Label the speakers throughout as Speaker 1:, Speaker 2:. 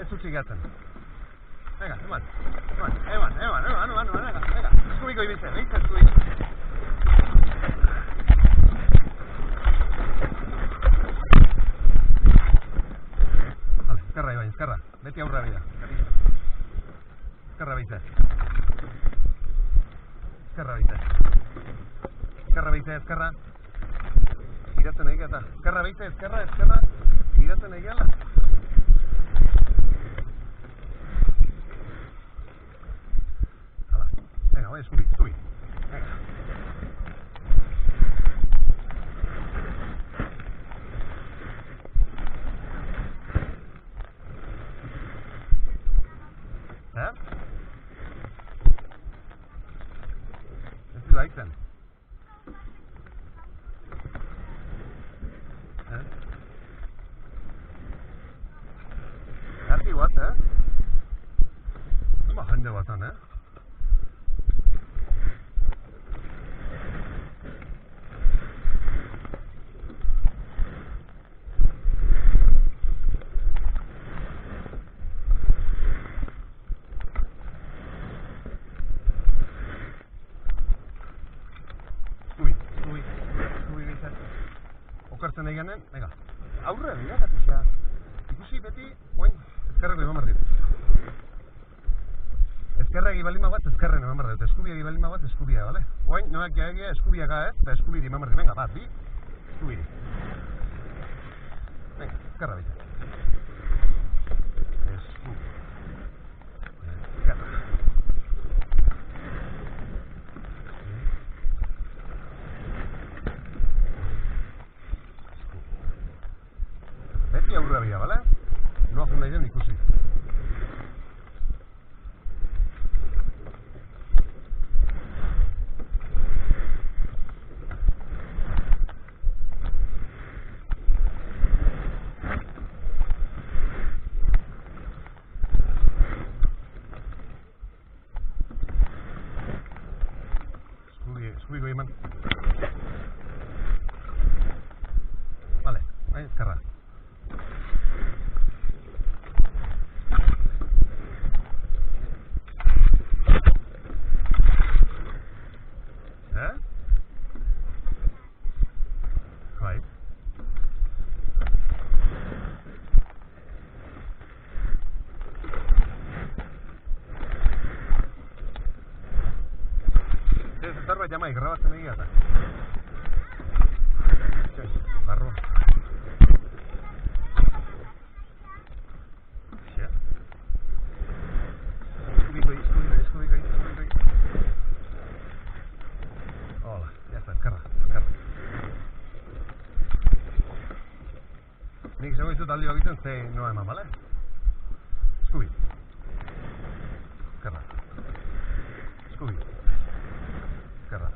Speaker 1: ez utzi gatzen. Venga, eman. Venga. Eskubiko ibitzen, eskubiko. Vale, ezkerra, Ibai, ezkerra. Beti aurra bida. Ezkerra behize. Ezkerra. Giratzen egin eta. Ezkerra behize, ezkerra. Giratzen egin ala. Hala. Venga, bai, eskubi. Venga. Ez du haitzen. Herri bat, Zuma jende batan, Eskubi bizet. Okartzen eganen, venga. Aurre, bilakatuzea. Ikusi beti, oain, ezkerreko eman bardit. Ezkerra egibalima bat, ezkerren eman bardit. Eskubi egibalima bat, eskubia, bale? Oain, noak egia eskubiaga ez, eta eskubiri eman bardit. Venga, bat, bi, eskubiri. Venga, ezkerra bizet. Eskubi. Ezkerra. Beti aurrera bia, bale? Noa jun nahi den ikusi. Eskubiko eman. Vale, bai, ezkerra. Bai. Ez zerbait jamai, grabatzen egia eta. Barruan. Eskubiko. Hola, ya está, ezkerra. Nik zego izut aldi bakiten ze noa eman, bale? Eskubi. Ezkerra. Eskubi. Ezkerra.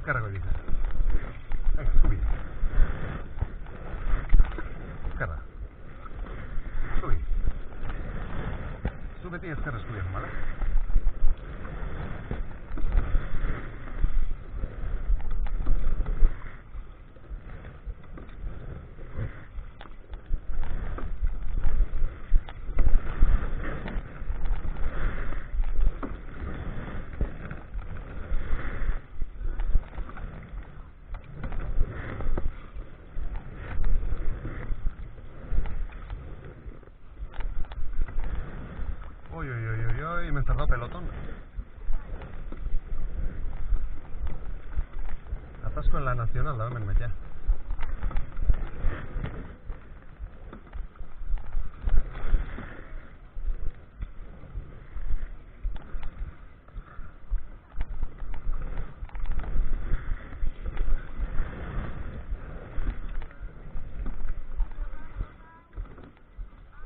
Speaker 1: Ezkerrako dice. Venga, eskubi. Ezkerra. Eskubi. Zu beti ezkerra eskubiak, bale? Uy, uy, uy, uy, uy, me cerró pelotón. Atasco en la nacional, la me metía.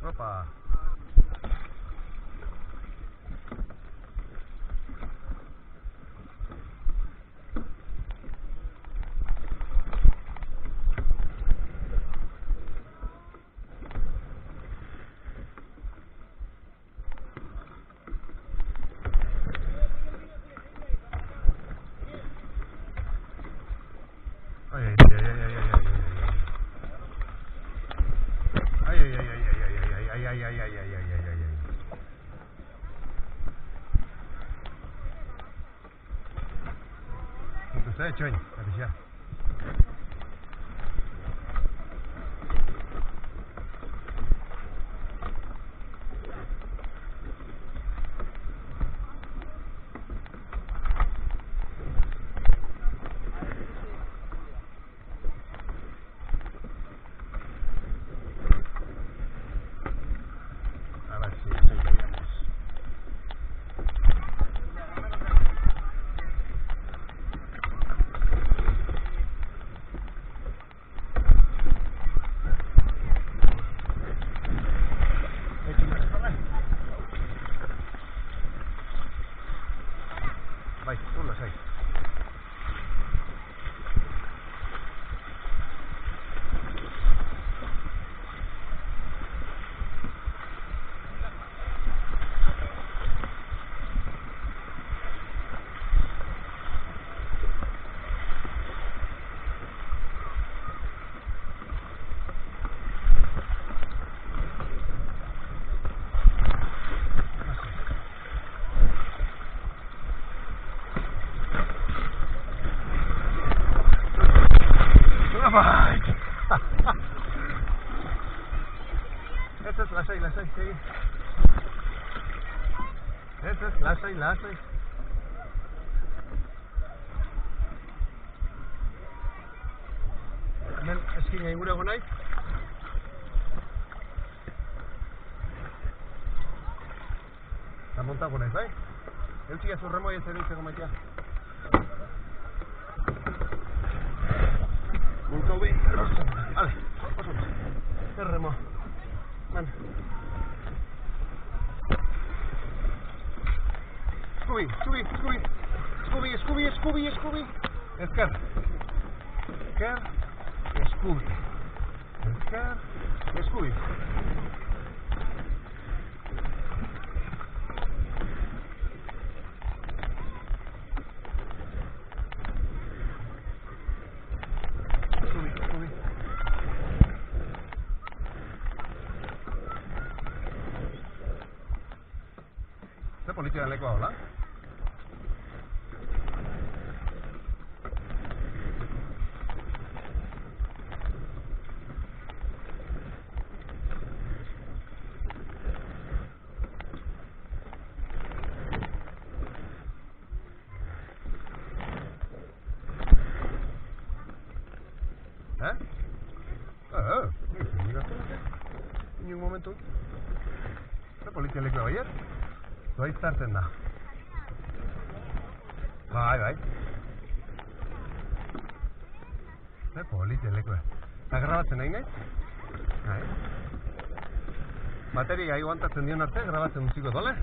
Speaker 1: Opa. Ay, ay, ay, ay, ay, ay, ay. Ay, ay, ay, ay, ay, ay, ay, ay, ay, ay, ay, ay, ay, ay, ay. Entonces, hecho, ya. A ver si pillamos. Vai, tu lo sai. Esta es lasai, sigue. Esta es lasai. Hemen eskina ingurego nahi. Eta montago nahi, bai? Eutxia zurremoi ez ere itzeko maitea. Montau bi, ale, oso. Erremo. Man. Scooby. Ezker. Scooby. Zer politia den lekoa, hola? Ni un momentu. Zer politia lekoa baiet? Zoa iztartzen da. Bai. Zer politia lekoa. Eta grabatzen nahi nahi? Bai. Bateria aguantatzen dion arte, grabatzen duziko dole?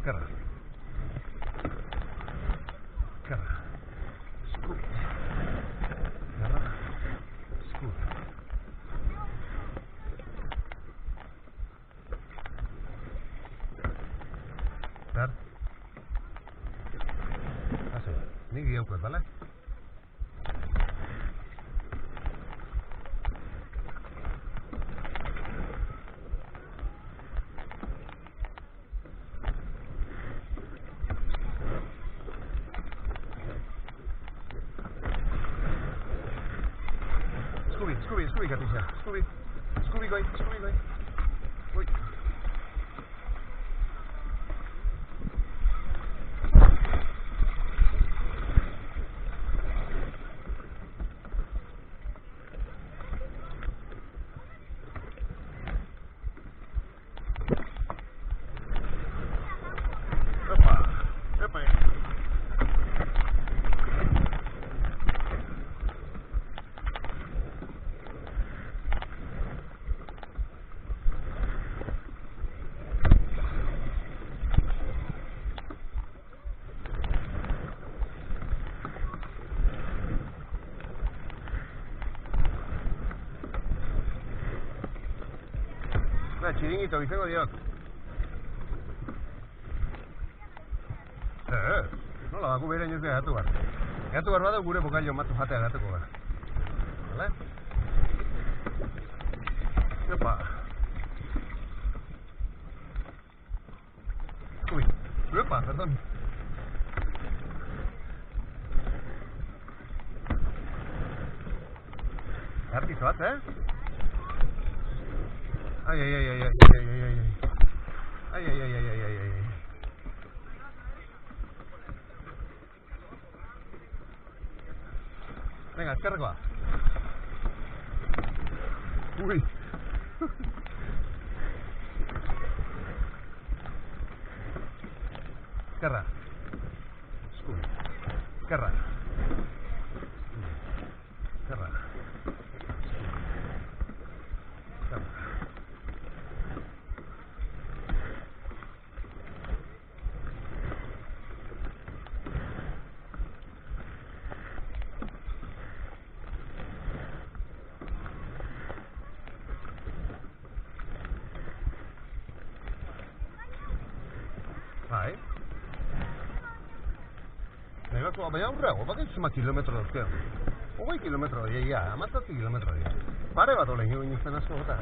Speaker 1: Kerra. Zer? Hasi, nik diaukoet, bale? Eskubi katixa. Eskubi goi. Ui. Epa. Txiringito izango diot. Nola, baku behar inoz gara gatu bar. Gatu bar badu gure bokailo matu jatea gatuko gara. Hala? Epa. Ui, epa, perdón. Artizo bat, Ay. Venga, eskerrekoa. Ui. Eskerra. Eskubi. Eskerra. Bai. Negatu, baina aurreago, bakai zima kilometro dauzkeo. 20 kilometro dira, amazazzi kilometro dira. Pare bat olen egin izan asko gota.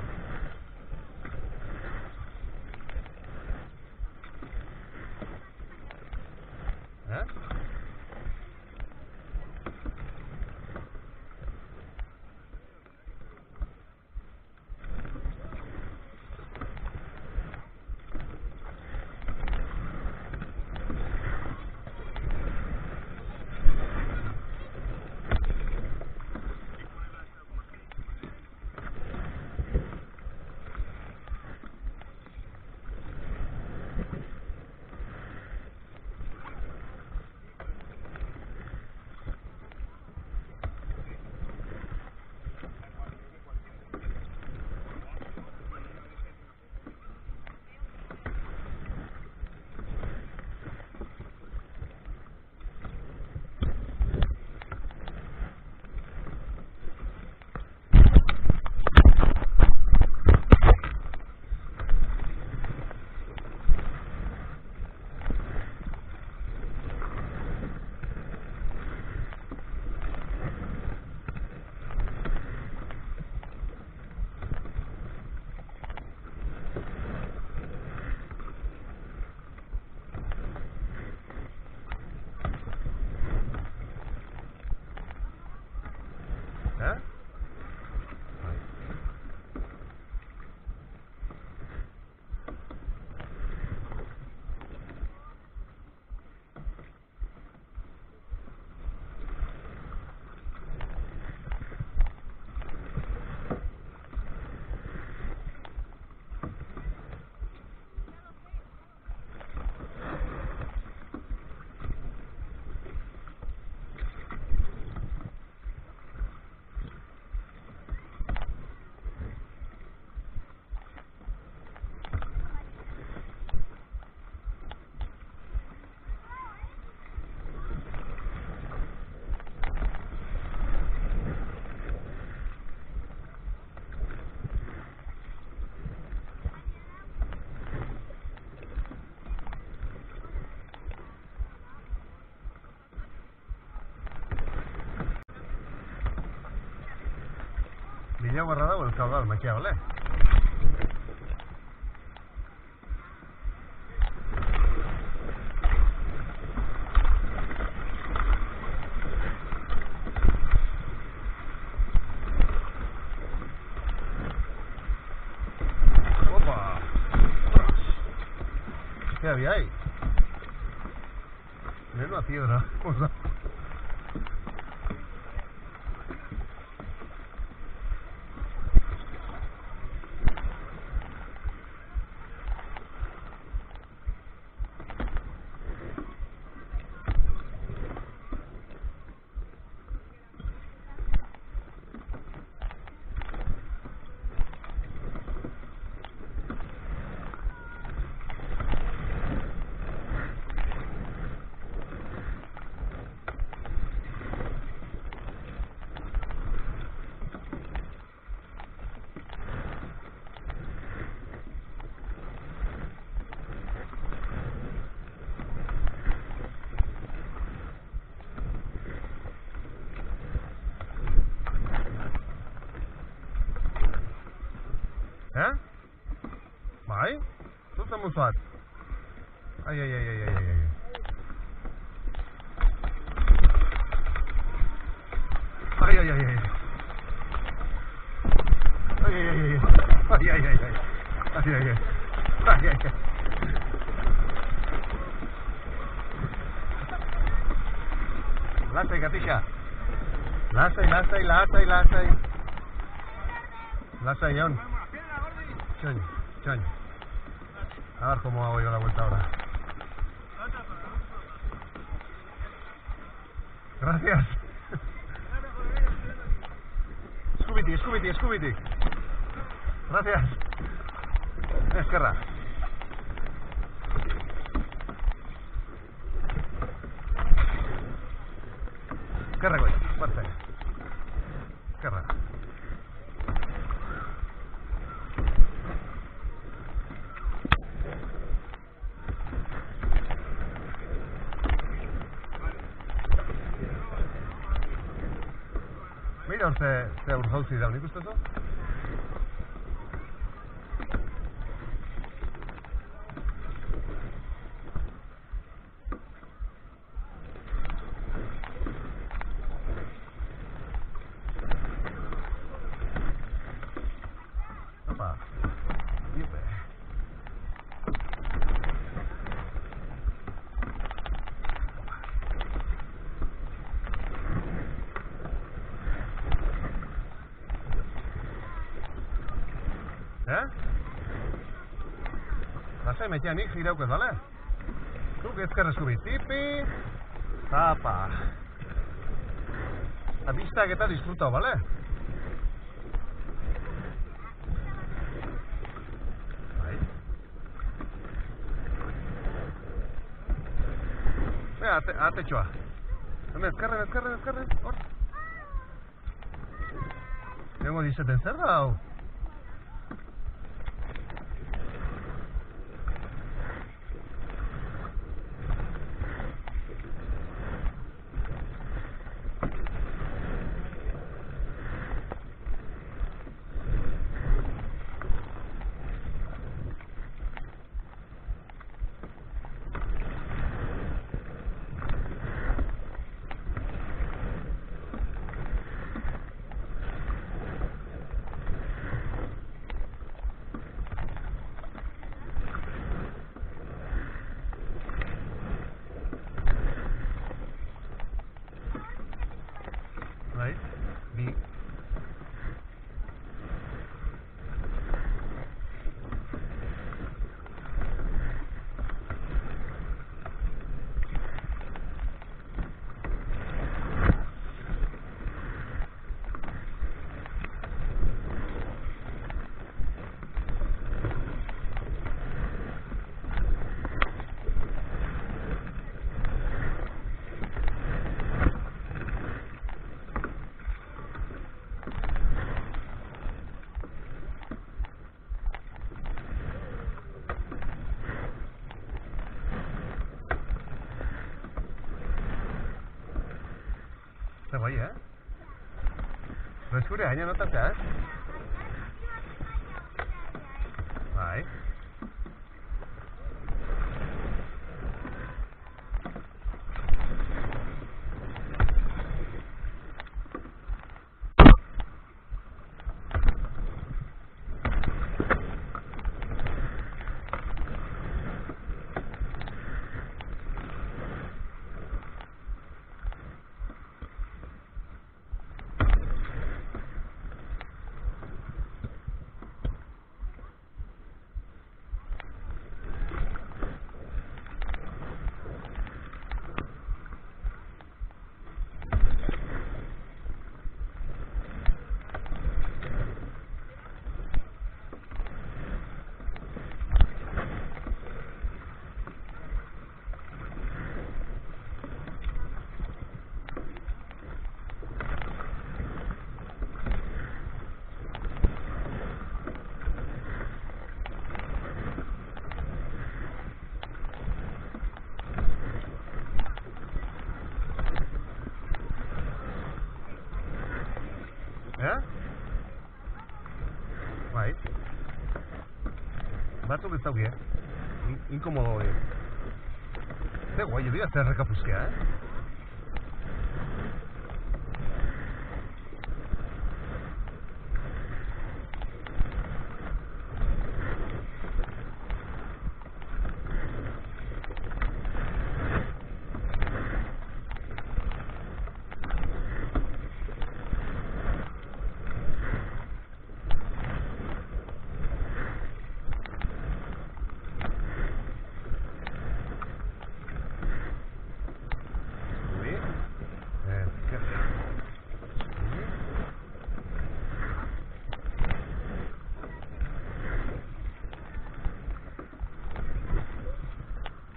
Speaker 1: Bila guarra dago el caudal, makia, ¿vale? había ahí. Menuda piedra. O sea. Bai? Zuzen muzuat. Ai. Lasai, Gatixa. Lasai. Lasai, Jon. Choñ. A ver cómo hago yo la vuelta ahora. Gracias. Scooby. Gracias. Esquerra. Esquerra, güey. Fuerte. Esquerra. Mira ze urjauzi daun, ikustezu? Opa. Ipe. Lasai metean nik iraukez, bale? Zuk ezker eskubi. Tipi. Tapa. Abistak eta disfrutau, bale? Bai. Atetxoa. Hemen ezkerren. Hor. Egongo dizeten zer da, hau? Bai, bi. Zer bai, Eskure gaina notatzea, Bai. Bai. Batzuk ez dauki, inkomodo hori. Ze guai, dira zerreka puzkea,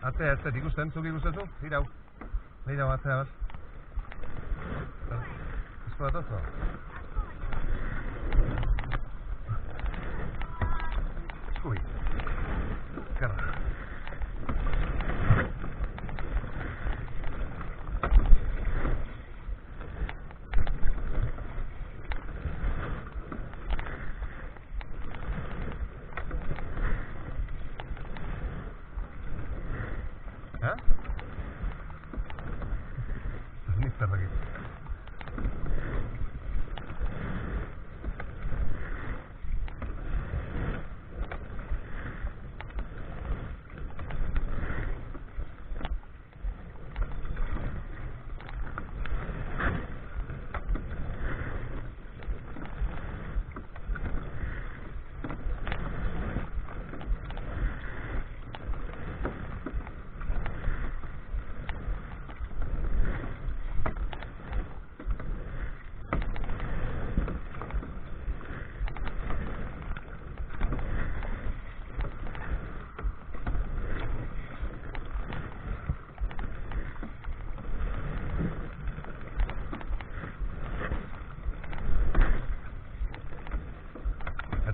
Speaker 1: Atzea, ez ikusten, zuk ikustezu? Irau. Irau, atzea bat. Esko bat oso? Eskubi. Eskerra. Nik zer dakit.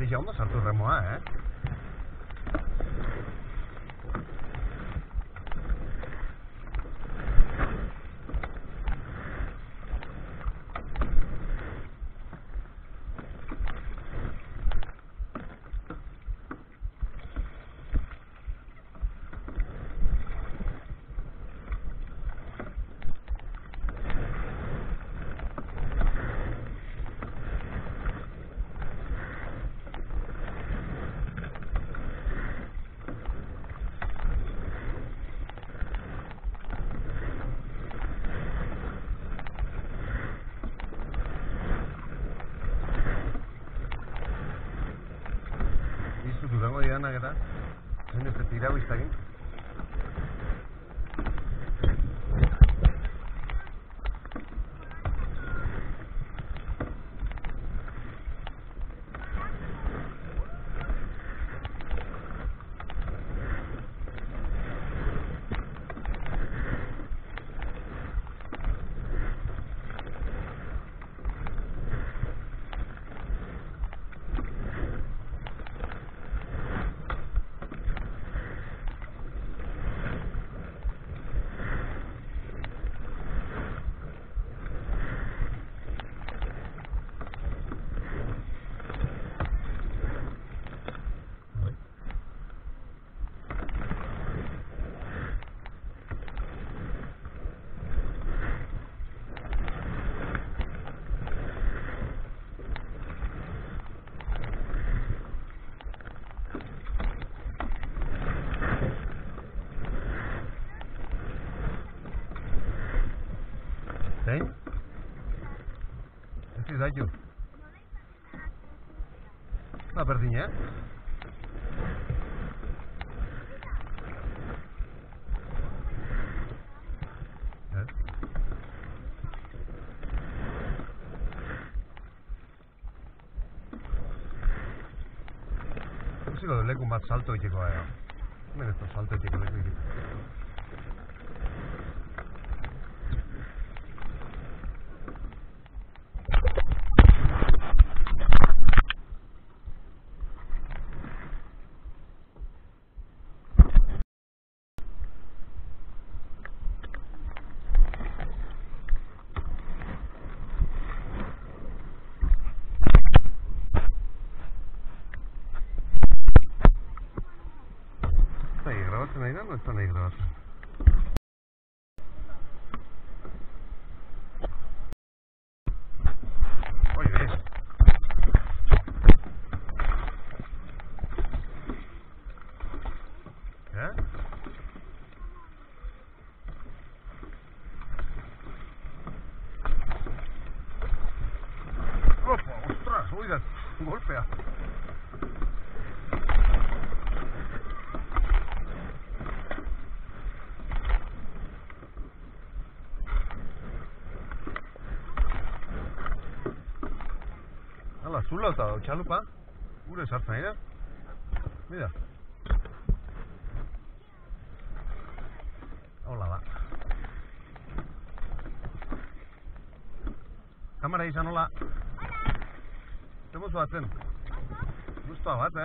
Speaker 1: Ja ondo sartu remoa, Durango dianak eta zen ez tirau iztagin. Zein? Ez izaitu. Ba, berdin, Ikusiko du lekun bat salto iteko hemen ez da salto iteko leku iteko. grabatzen nahi da, no ez da nahi grabatzen. Oye, ves. Opa, ostras, oiga, golpea. Hala, zula eta txalupa, gure sartzen nahi da. Mira. Hola da. Kamera izan, hola. Zemozu batzen? Guztua bat,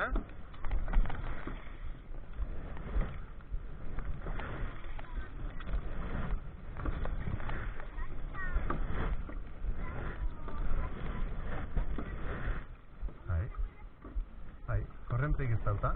Speaker 1: Korrenteik ez dauta,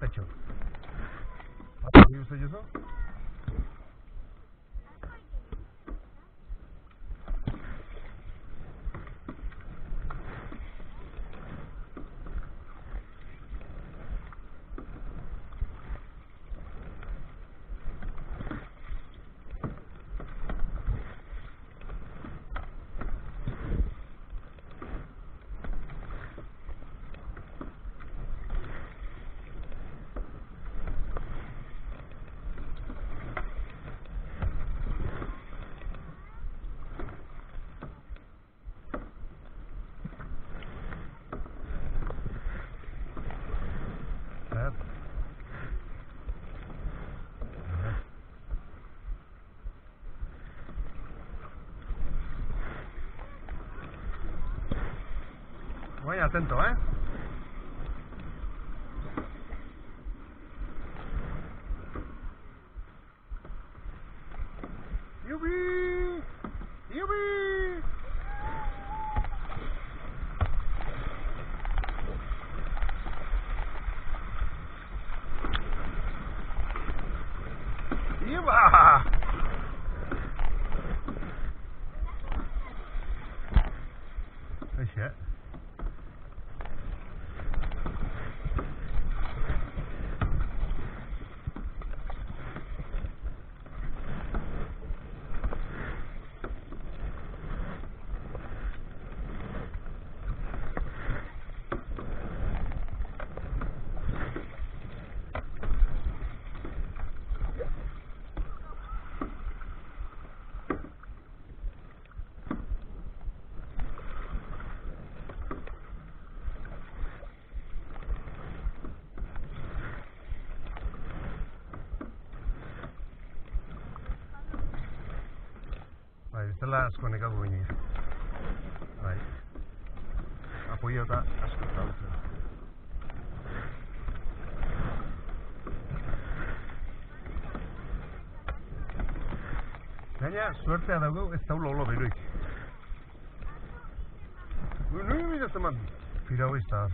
Speaker 1: petxo. Hagi uste jozo? Voy atento, ¡Yubi! ¡Yubi! ¡Yuba! Eixe, bestela asko nekatu ginen. Apoio eta asko zaudzen. Gaina, suertea daugau ez daula olo beroik. Nui bidez eman, pirau izta.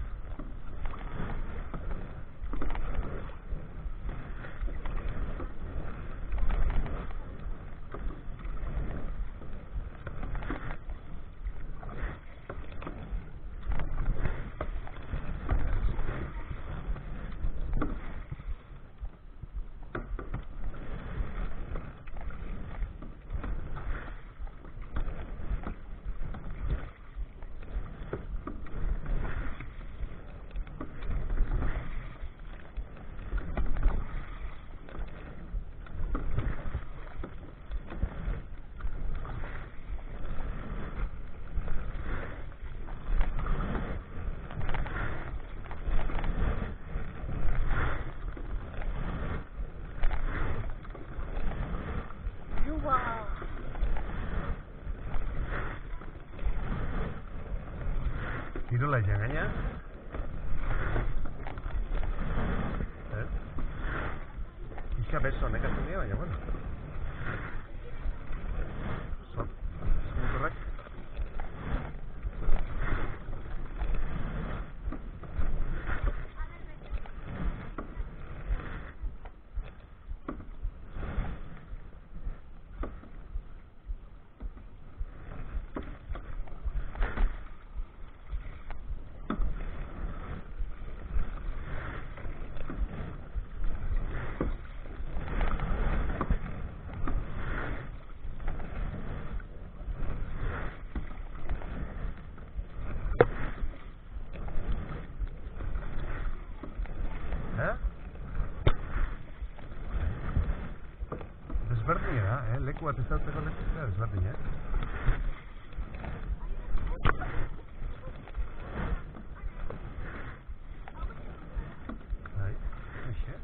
Speaker 1: kirola izan gaina. Pixka beso nekatzen dira, baina, bueno. Eskumotorrak. Desberdina da, leku bat ezauteko lekuzea desberdina, Bai, eixe.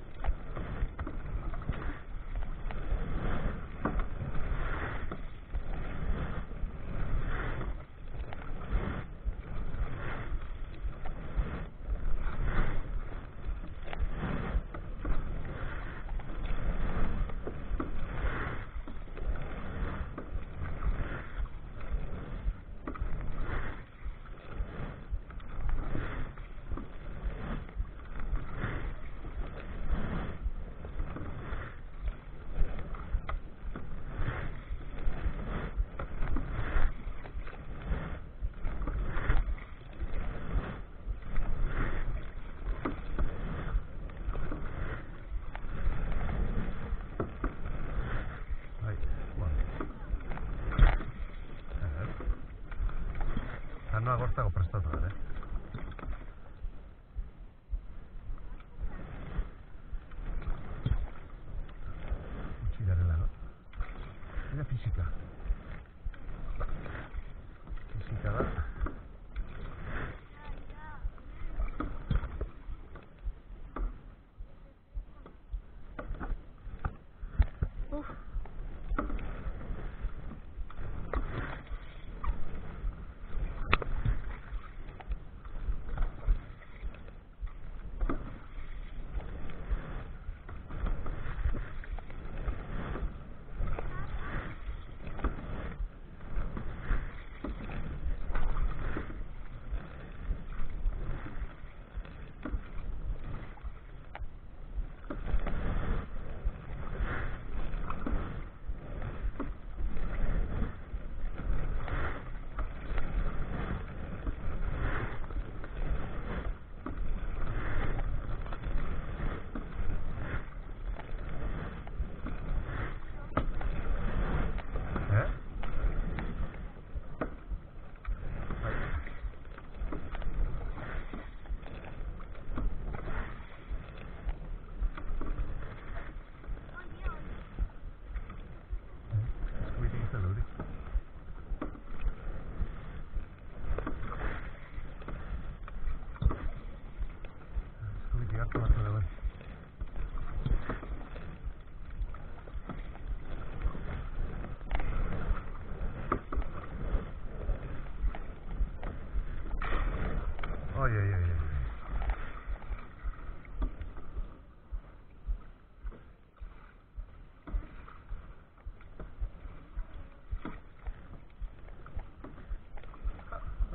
Speaker 1: No agortago prestatu da, Utsi garela, no? Eta fisika. Fisika da.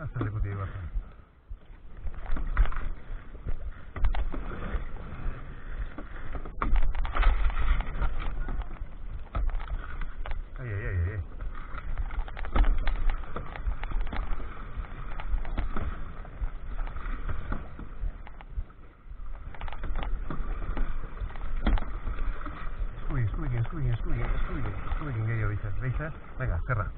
Speaker 1: Hasta le puteé bajar. Eskubikin gehiago behiz, venga, zerra.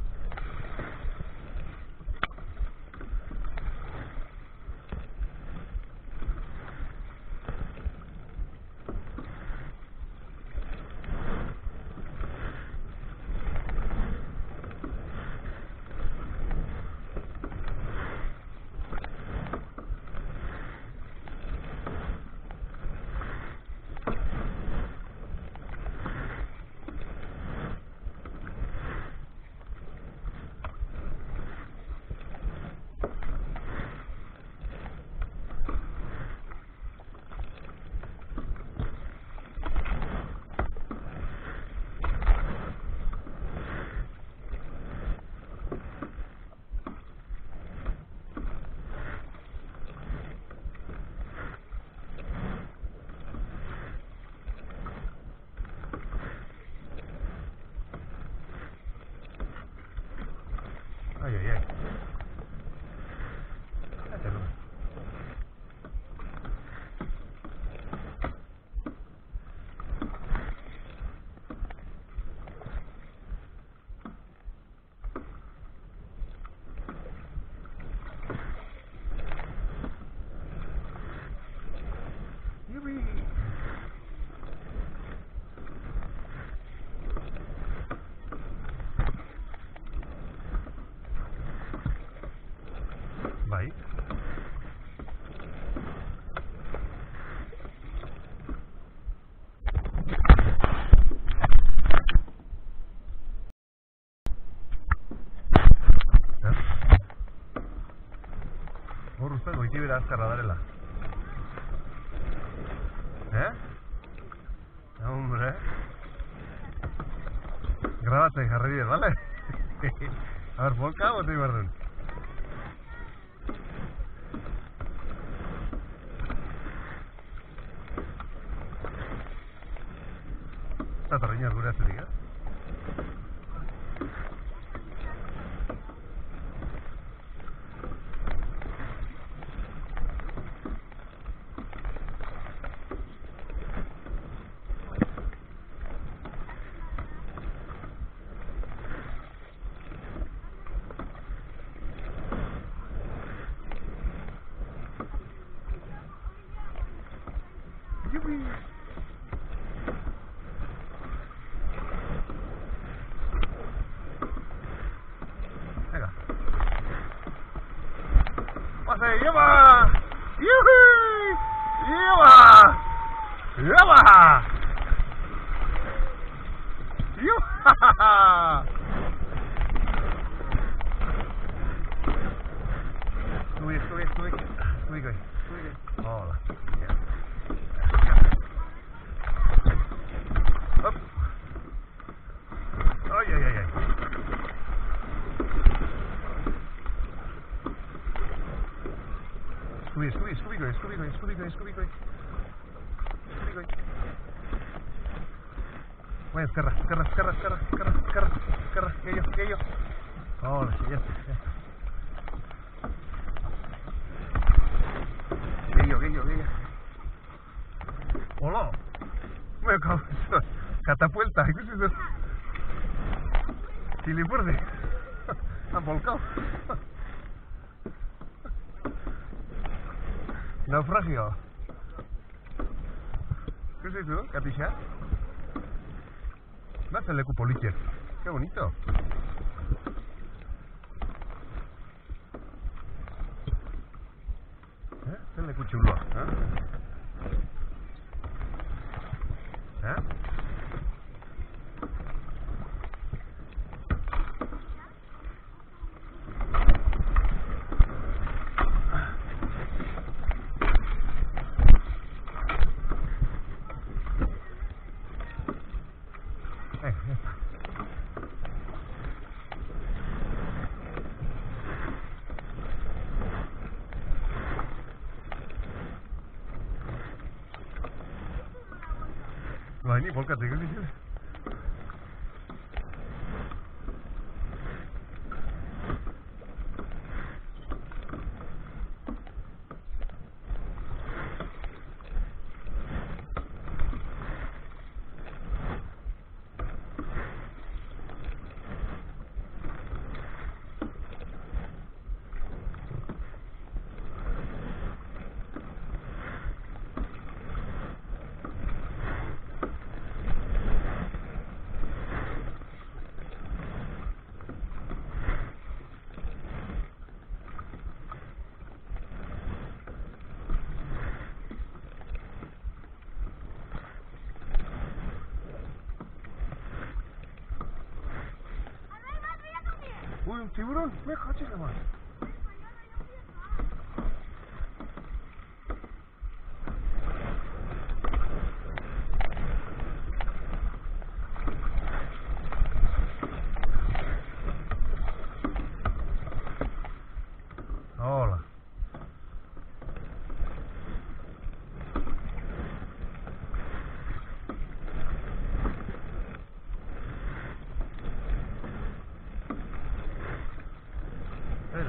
Speaker 1: Aitibera azkarra darela. Hombre. Grabatzen jarri dira, ¿vale? A ver, volka o te iberdun? Eta torriñaz gure azetik, Yupi! Venga. ¡Pase! ¡Lleva! ¡Yupi! ¡Lleva! ¡Lleva! ¡Yuha! Sube. Hola. Hop. Ay. Sube. Bueno, escarra. Que yo. Hola, sí, ya está. Que yo. Hola. Me cago en eso. Catapulta, ikusi dut. Chilipurde. Han volcado. Naufragio. Ikusi du, Katixa? Bazen leku politxek. Qué bonito. Zen leku txuloa, Bai, ni bolkatzeko ikusi. Uy, un tiburón, me cachis la mano. Hola.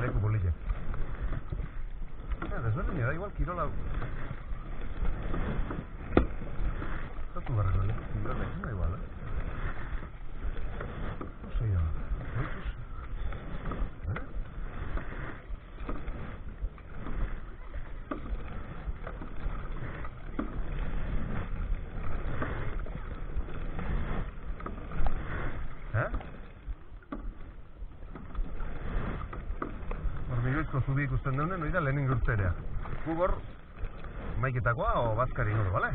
Speaker 1: Leku politxe. Desberdin da igual kirola. Zatu barreko leku kirola da igual, No sé yo. Hormigoizko zubi ikusten deunen, hori da lehenin gurtzerea. Gugor, maiketakoa o bazkari ingo, bale?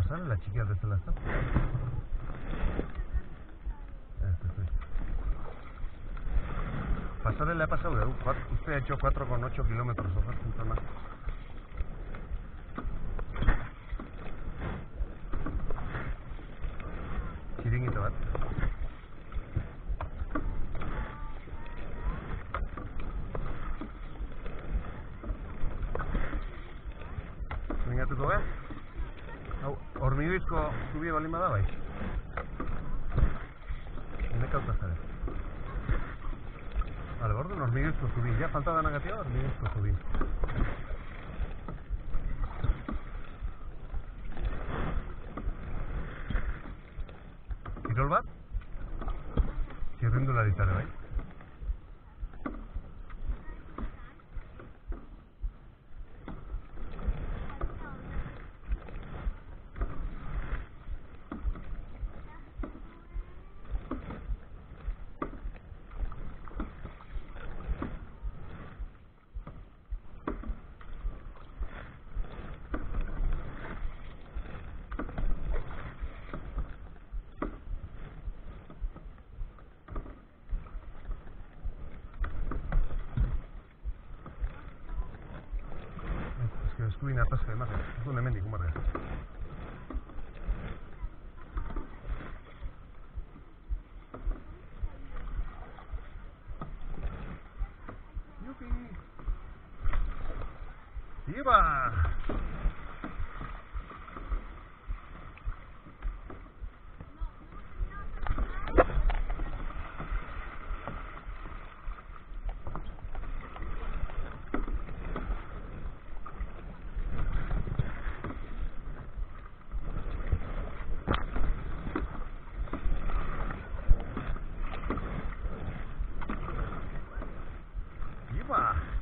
Speaker 1: pasarela txikiak bezala, ez da? Ez. Pasarela ha pasado de usted ha hecho 4,8 kilómetros, ojalá, punto más. Chiringuito bat. Zingatuko, Hau, hormigoizko zubia balin bada bai. Henek hau zare. Vale, bordun hormigoizko zubin. Ja, falta da negatia hormigoizko zubin. Kirol bat? Txirrindularitare bai. Eskuin atasca de magia. Es un hemendik, umarga. Yupi! ¡Iba!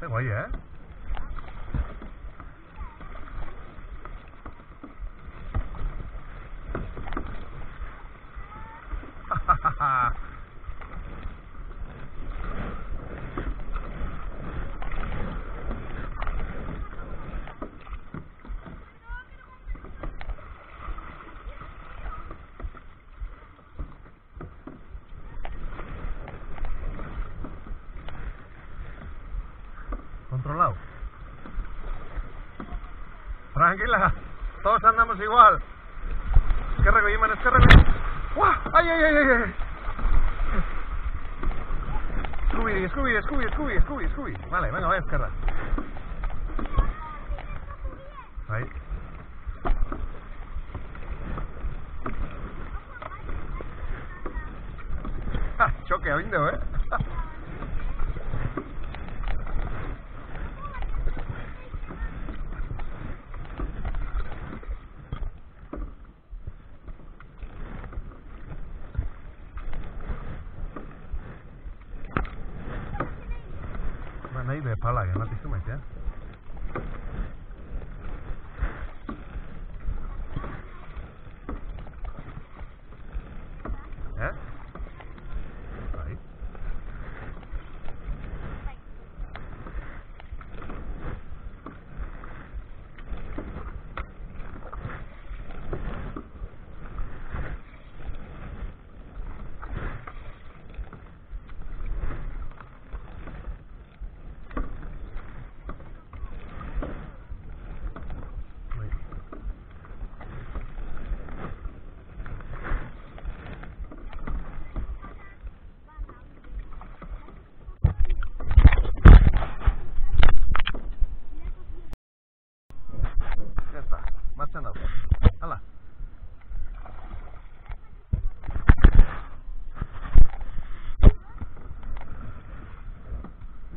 Speaker 1: Está guay, Controlado. Tranquila, todos andamos igual. Esquerra, Iman, esquerra. ¡Guau! ¡Ay, ay, ay, ay! Scooby. Vale, venga, vaya, esquerra. Ahí. Choque a Window, nahi bepala, ematizu maitea. Bai. Martxan dago. Hala.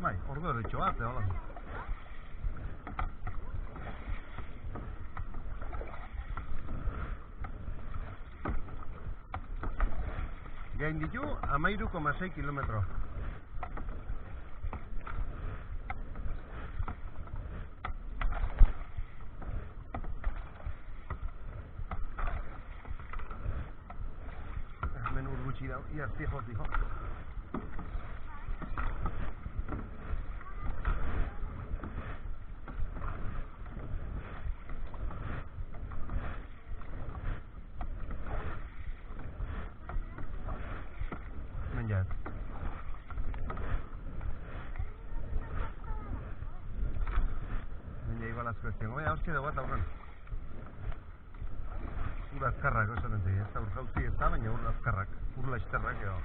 Speaker 1: Bai, ordu erritxo bat, hola. Gain ditu 13,6 kilometro. Gutxi da, ia zijo. las cuestiones. Oye, hauski dago eta horren. Ur azkarrak esaten zei, ez da ur jauzi ez da, baina ur azkarrak, ur laizterrak edo.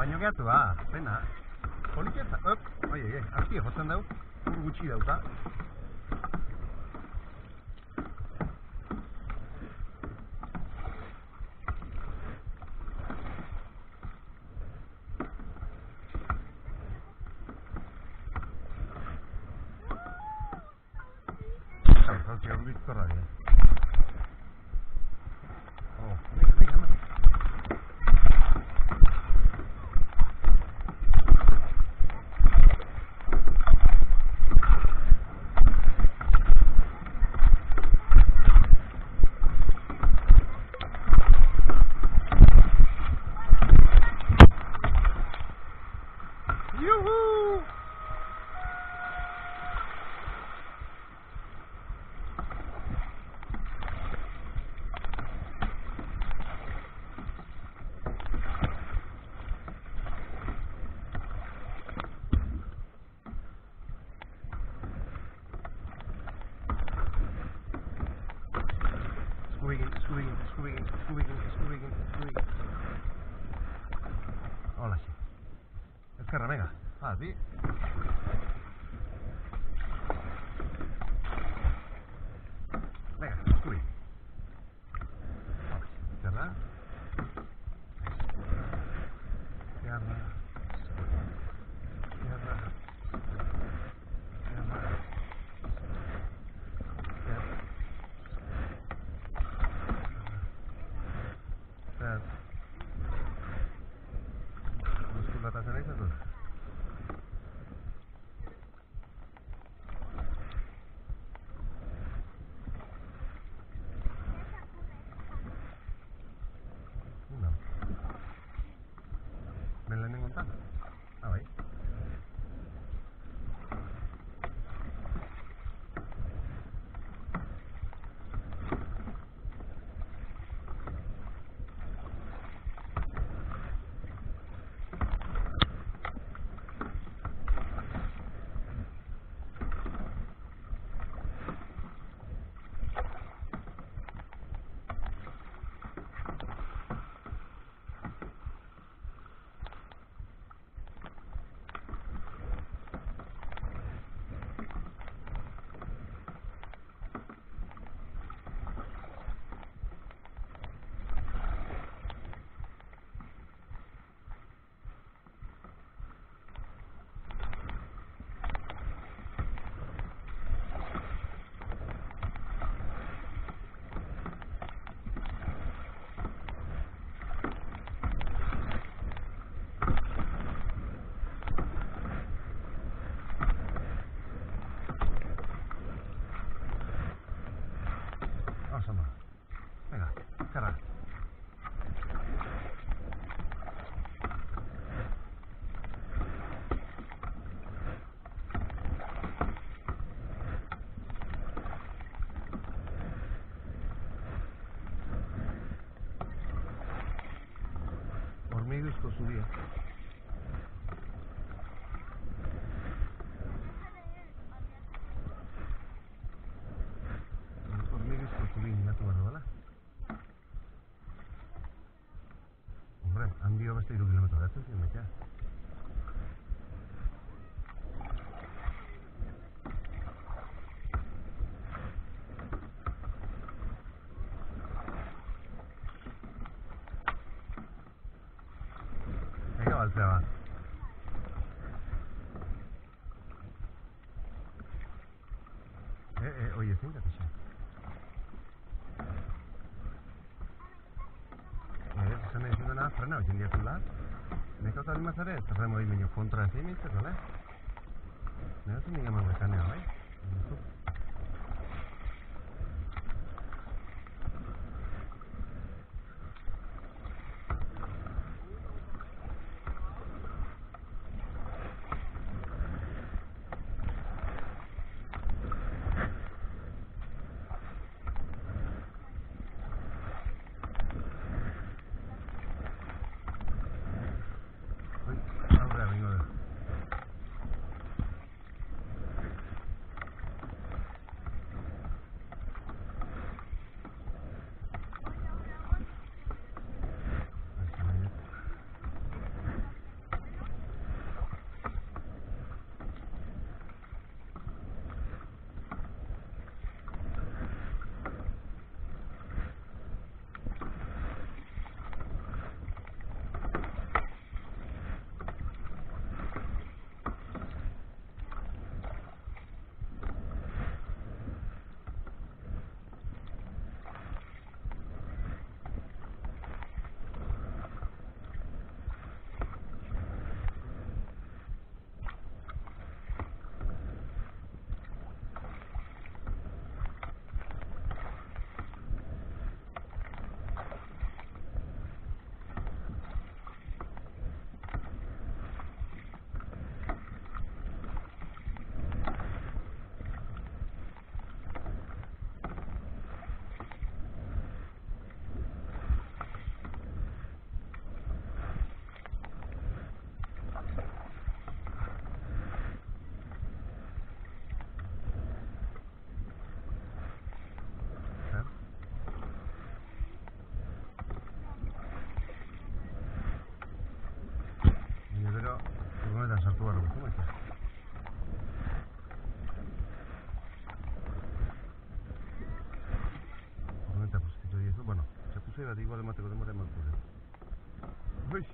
Speaker 1: Baina gehatu, pena. Politia, oie, azpie jotzen dau, ur gutxi dauka. Zauzi hor bizkorra dira. Yuhu! Eskubikin. Hola, sí. Ezkerra, venga. Bi. Venga, eskubi. Ezkerra. Batatzen nahi zatu? No. ¿Me la han encontrado? Bai. Venga, cara. Hormiguizko zubia. Hormiguizko zubia natu behar duela. Hombre, handio beste 3 kilometro datzen ziren, baita. Venga, baltzea ba. Oie, zein da pixa? Esan nahi zutena, frena hori jendiazula. Nekot animazare, zerremo hori minio kontra ez egin mintzeko, Nera zen nigamak bekanea, bai? ¿Cómo está? Tormenta justito y eso, bueno, se puso y igual el mateo de demora más puro. Uy.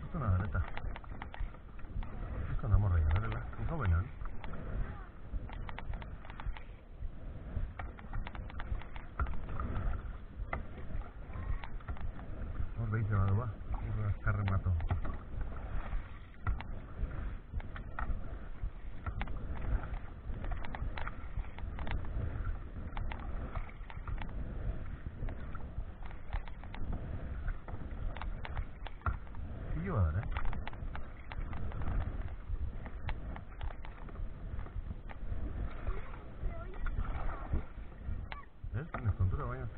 Speaker 1: Esto nada, neta. Esto no morra ya, ¿verdad? Un joven, ¿no? No veis llamado va. Está remato. Y yo a ver, ¿ves? En escontura baño.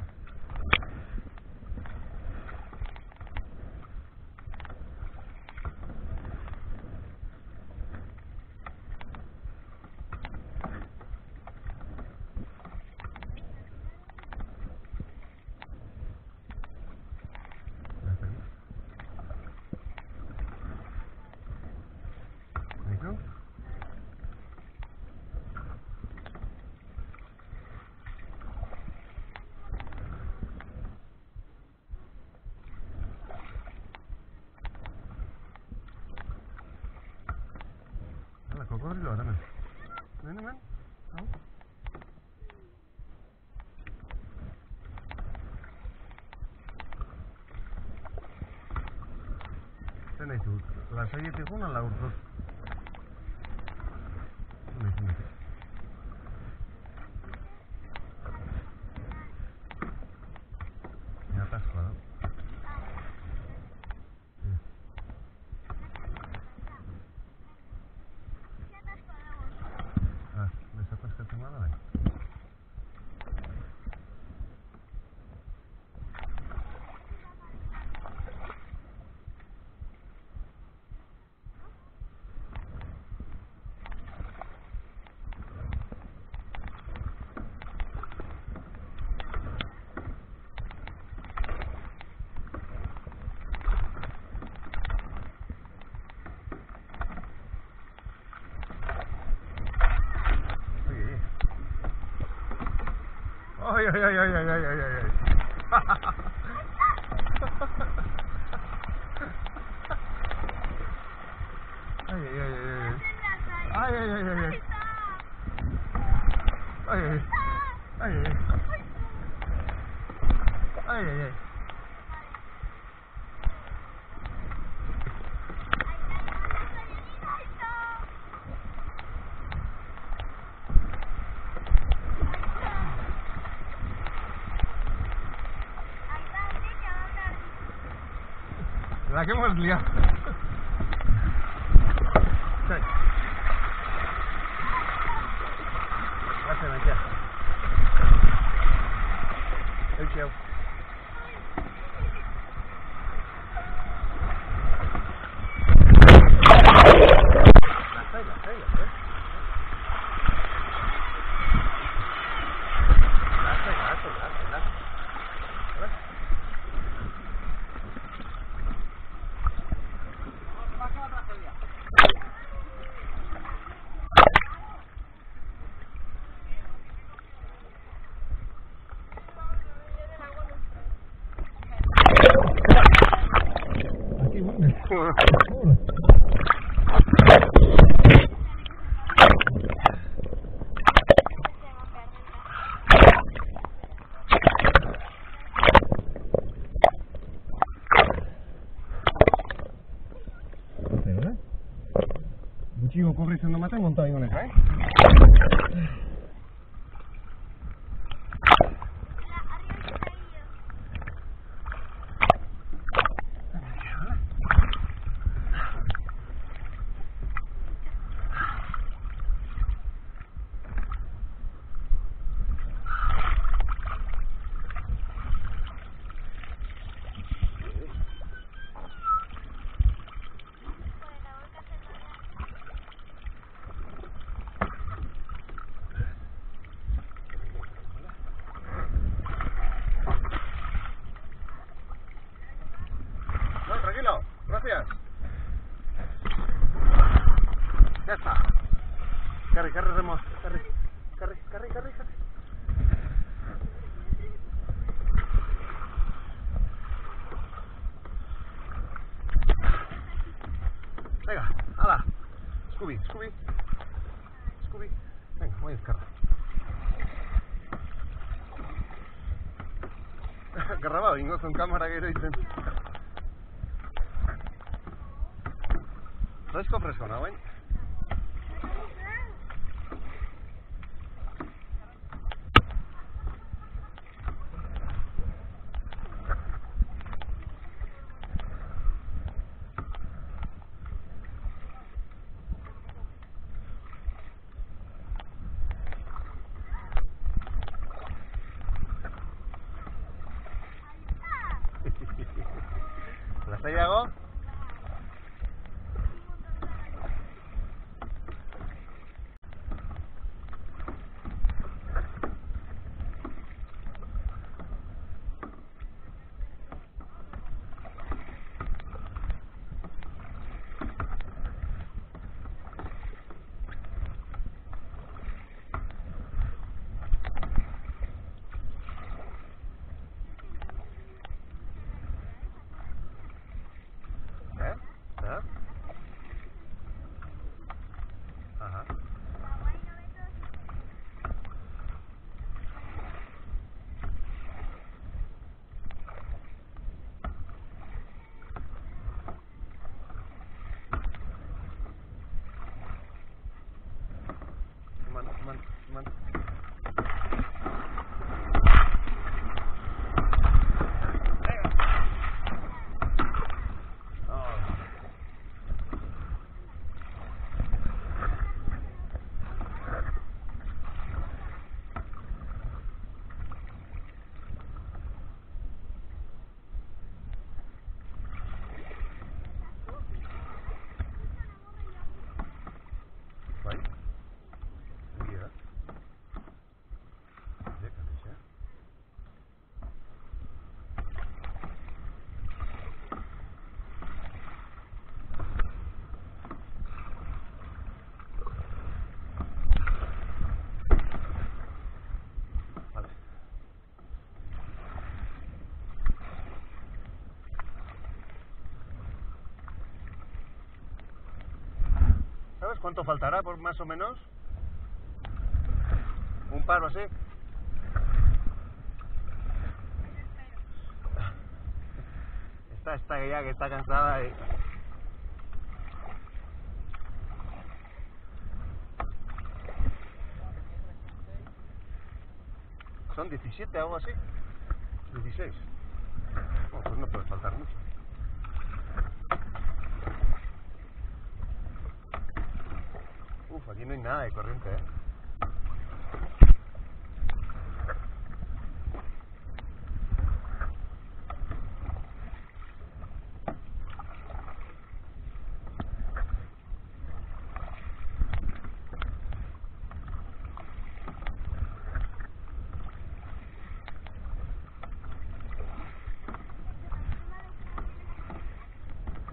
Speaker 1: ¿No? La cocodrilo ahora no. Ven, ven. Tenéis la serie de una la urdos. Me atasco, ¿no? Sí. Ah, desatascaste nada ahí. Ay, ay, ay, ay, ay, ay, ay, ay. Ay, ay, ay, ay. Ay, ay, ay, ay, ay. Ay, ay, ay, ay. Ay, ay, ay. La que hemos liado. Sí. Gracias, Matías. Chao. Gutxigo kobritzen domaten monta ingonek, bai? Tranquilo, gracias. Ya está. Carri, remos. Carri. Venga, hala. Scooby. Venga, voy a escarra. Grabado, ingo con cámara gero itzen. Fresco, ¿no, güey? ¿Lasaiago? Ajá. Man. Bai? Egia. Vale. ¿Sabes cuánto faltará por más o menos? Un paro así. Está ya que está cansada y... ¿Son 17 algo así? 16. Bueno, pues no puede faltar mucho. Uf, aquí no hay nada de corriente, ¿eh?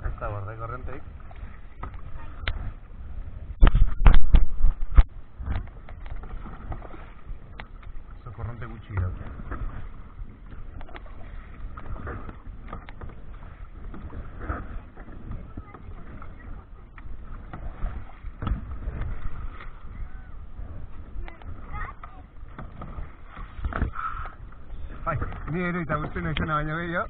Speaker 1: Está borde de corriente ahí. Eso corriente gutxi da. Ni ere eta guzti naizena baino gehiago.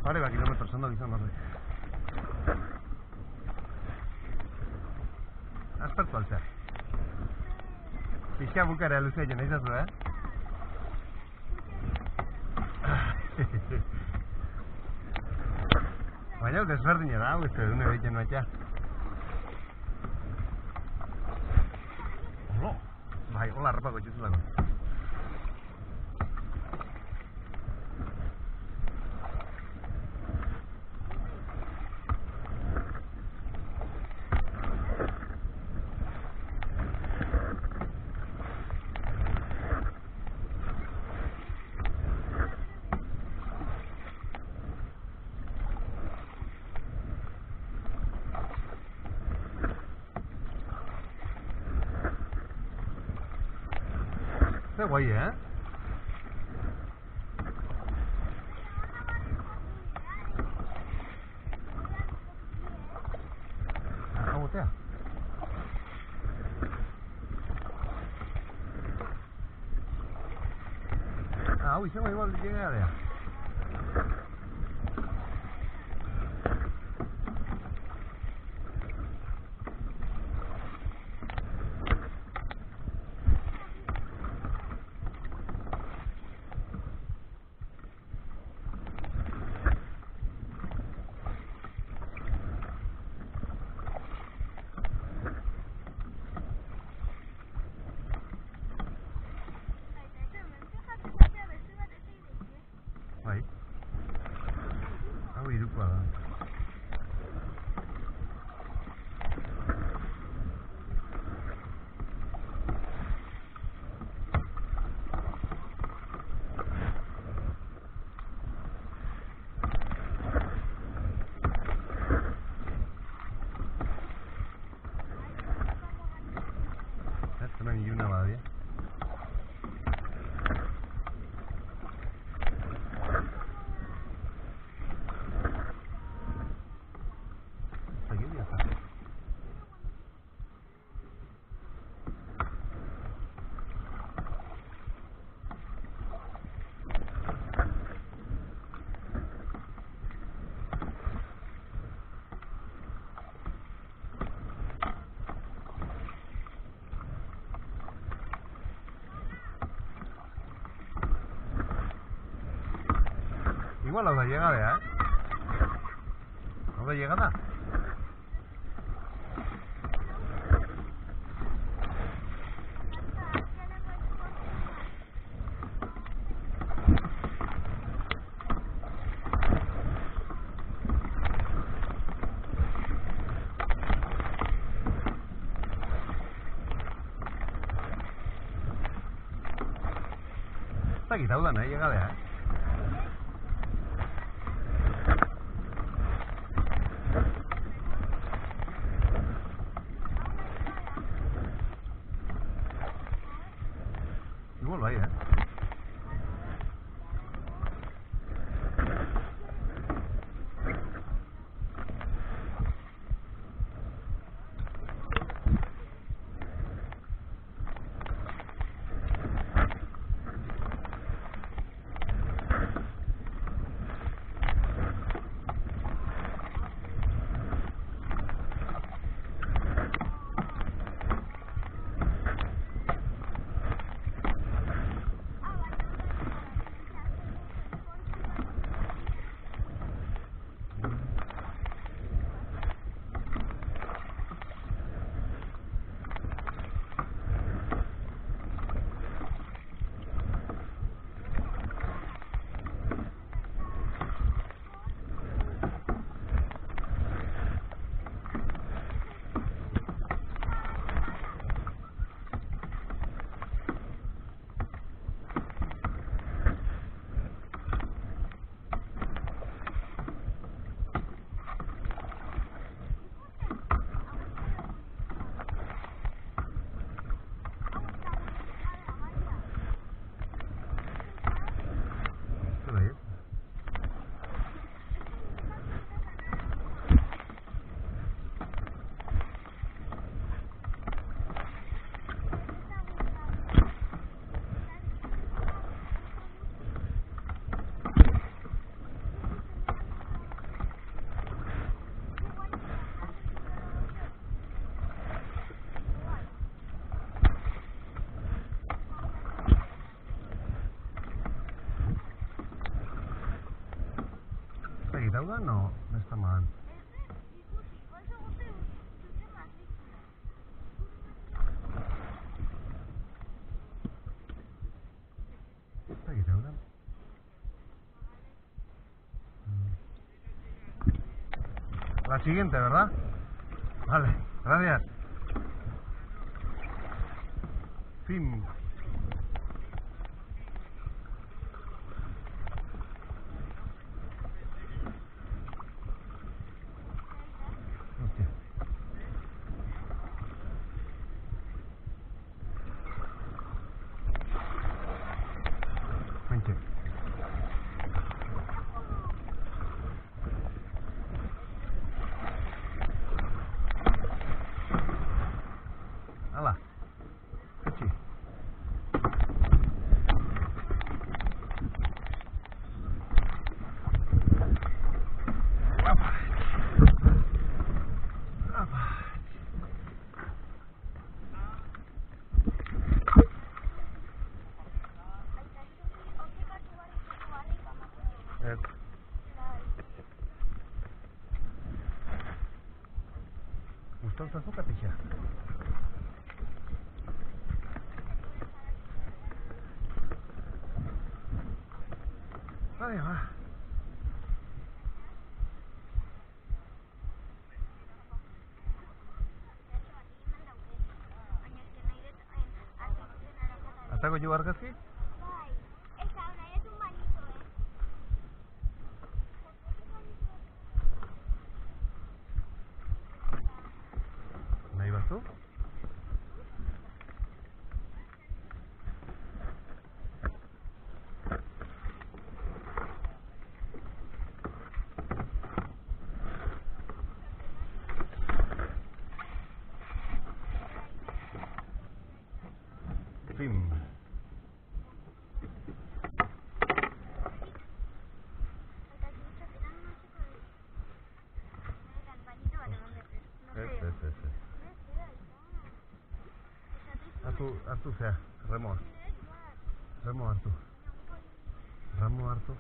Speaker 1: Pare bat kilometro zondo izan horrek. Aspertu altzea. Pixka bukara luzea jena izazu, Baina desberdina da, hau ez dune behiten baita. Olo, bai, hola harrapako txuzulako. Ze guai, Hau botea. Hau izango igual llegea dea. Bai. Hau irukoa da. Hemen iluna badia. Igual hau da llegada, Hau da llegada. Está quitado da, llegada, Igual bai, da? No está mal. Está aquí, ¿verdad? La siguiente, ¿verdad? Vale, gracias. Fin. Hostia. Manche. Hala. Kecil. Apa? Apa? Gustav suka tiga. Ayo, ah. Atako juga argazki?
Speaker 2: Bai, eta hona ere du manito,
Speaker 1: Nahi bazu? Fin. Hartu zea, remoa. Remo hartu. Ramo hartu.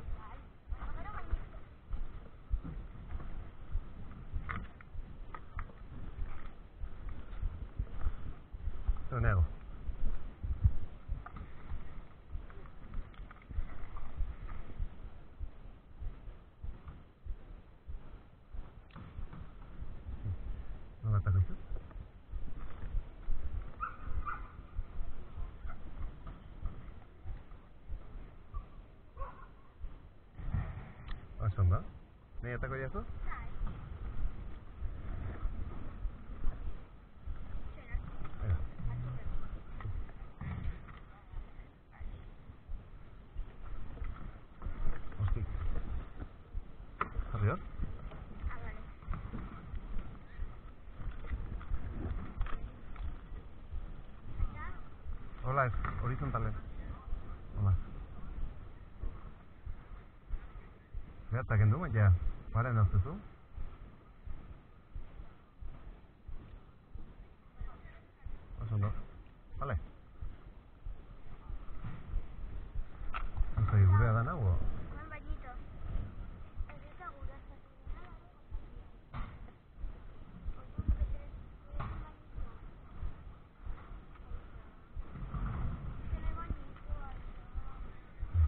Speaker 1: Zonego. No batako izu? Oso ondo. Nahi atako jazu? Hosti. Jarri hor? Hola, ez, horizontalen. Hola. Eta kendu, ja, paren hartuzu. Oso ondo. Vale. Zai gurea da nago?
Speaker 2: bainito. Ez eta gura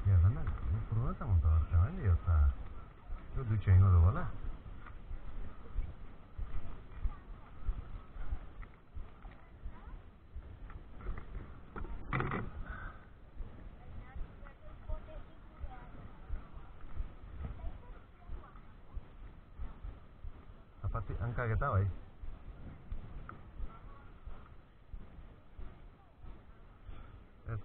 Speaker 1: Ja, dana, prueba monta bat, baina eta dutxa ingo dugu, ala? Zapati, hankak eta bai. Ez.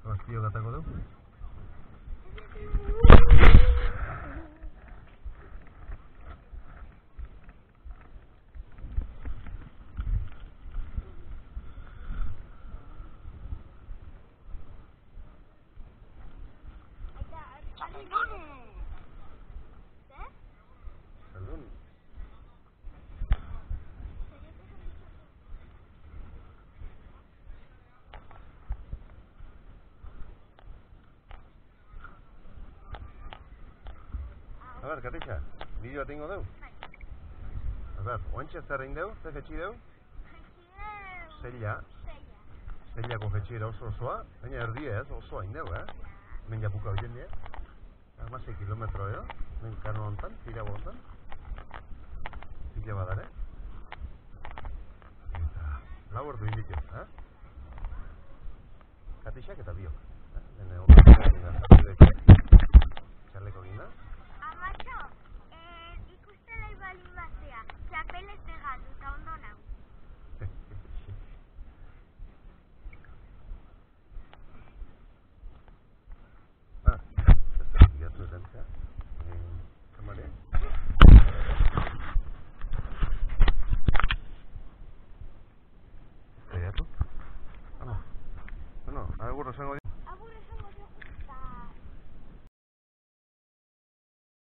Speaker 1: Hostio gatako du? A ber, Katixa, bideo bat ingo deu?
Speaker 2: Bai.
Speaker 1: A ber, oantxe zer egin deu? Zer jetxi deu? Zeila. Zeilako jetxiera oso osoa, baina erdia ez, osoa indeu, Hemen japuka bilen dira. 16 kilometro edo, hemen kano hontan, tira hontan. Pila badare. Eta lau ordu inditu, Katixak eta biok. Hene txaleko gina.
Speaker 2: Amatxo, ikustela ibalin batzea, txapelete galdu eta ondo nau.
Speaker 1: Bueno, agur esango